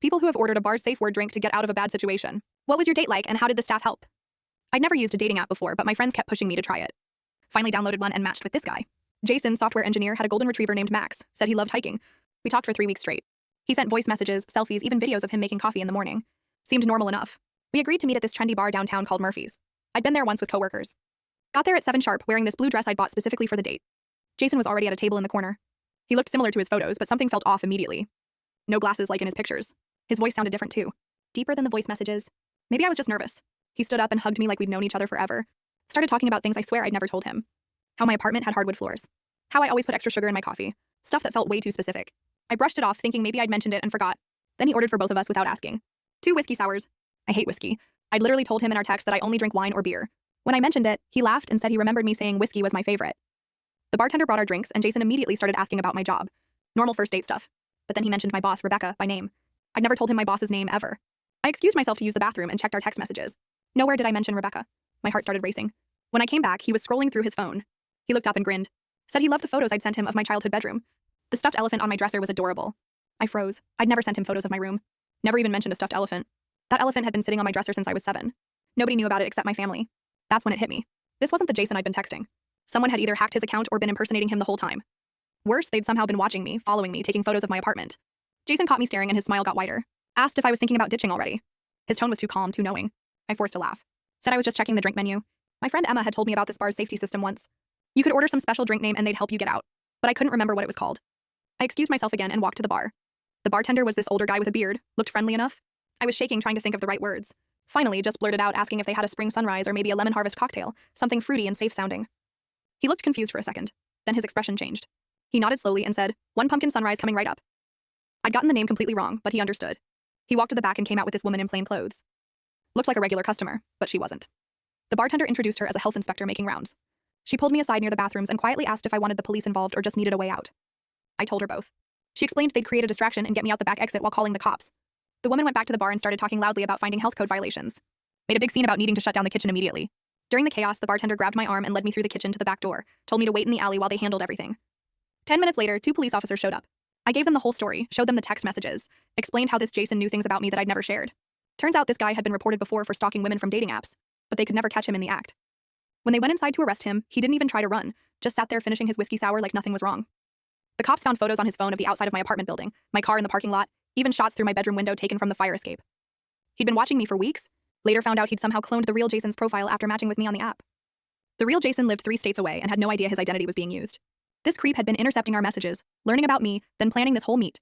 People who have ordered a bar's safe word drink to get out of a bad situation. What was your date like and how did the staff help? I'd never used a dating app before, but my friends kept pushing me to try it. Finally downloaded one and matched with this guy. Jason, software engineer, had a golden retriever named Max, said he loved hiking. We talked for 3 weeks straight. He sent voice messages, selfies, even videos of him making coffee in the morning. Seemed normal enough. We agreed to meet at this trendy bar downtown called Murphy's. I'd been there once with coworkers. Got there at 7 sharp, wearing this blue dress I'd bought specifically for the date. Jason was already at a table in the corner. He looked similar to his photos, but something felt off immediately. No glasses like in his pictures. His voice sounded different too. Deeper than the voice messages. Maybe I was just nervous. He stood up and hugged me like we'd known each other forever. Started talking about things I swear I'd never told him. How my apartment had hardwood floors. How I always put extra sugar in my coffee. Stuff that felt way too specific. I brushed it off thinking maybe I'd mentioned it and forgot. Then he ordered for both of us without asking. 2 whiskey sours. I hate whiskey. I'd literally told him in our text that I only drink wine or beer. When I mentioned it, he laughed and said he remembered me saying whiskey was my favorite. The bartender brought our drinks and Jason immediately started asking about my job. Normal first date stuff. But then he mentioned my boss, Rebecca, by name. I'd never told him my boss's name ever. I excused myself to use the bathroom and checked our text messages. Nowhere did I mention Rebecca. My heart started racing. When I came back, he was scrolling through his phone. He looked up and grinned. Said he loved the photos I'd sent him of my childhood bedroom. The stuffed elephant on my dresser was adorable. I froze. I'd never sent him photos of my room. Never even mentioned a stuffed elephant. That elephant had been sitting on my dresser since I was 7. Nobody knew about it except my family. That's when it hit me. This wasn't the Jason I'd been texting. Someone had either hacked his account or been impersonating him the whole time. Worse, they'd somehow been watching me, following me, taking photos of my apartment. Jason caught me staring and his smile got wider. Asked if I was thinking about ditching already. His tone was too calm, too knowing. I forced a laugh. Said I was just checking the drink menu. My friend Emma had told me about this bar's safety system once. You could order some special drink name and they'd help you get out. But I couldn't remember what it was called. I excused myself again and walked to the bar. The bartender was this older guy with a beard, looked friendly enough. I was shaking trying to think of the right words. Finally, just blurted out asking if they had a spring sunrise or maybe a lemon harvest cocktail, something fruity and safe sounding. He looked confused for a second. Then his expression changed. He nodded slowly and said, 1 pumpkin sunrise coming right up. I'd gotten the name completely wrong, but he understood. He walked to the back and came out with this woman in plain clothes. Looked like a regular customer, but she wasn't. The bartender introduced her as a health inspector making rounds. She pulled me aside near the bathrooms and quietly asked if I wanted the police involved or just needed a way out. I told her both. She explained they'd create a distraction and get me out the back exit while calling the cops. The woman went back to the bar and started talking loudly about finding health code violations. Made a big scene about needing to shut down the kitchen immediately. During the chaos, the bartender grabbed my arm and led me through the kitchen to the back door, told me to wait in the alley while they handled everything. 10 minutes later, 2 police officers showed up. I gave them the whole story, showed them the text messages, explained how this Jason knew things about me that I'd never shared. Turns out this guy had been reported before for stalking women from dating apps, but they could never catch him in the act. When they went inside to arrest him, he didn't even try to run, just sat there finishing his whiskey sour like nothing was wrong. The cops found photos on his phone of the outside of my apartment building, my car in the parking lot, even shots through my bedroom window taken from the fire escape. He'd been watching me for weeks, later found out he'd somehow cloned the real Jason's profile after matching with me on the app. The real Jason lived 3 states away and had no idea his identity was being used. This creep had been intercepting our messages, learning about me, then planning this whole meet.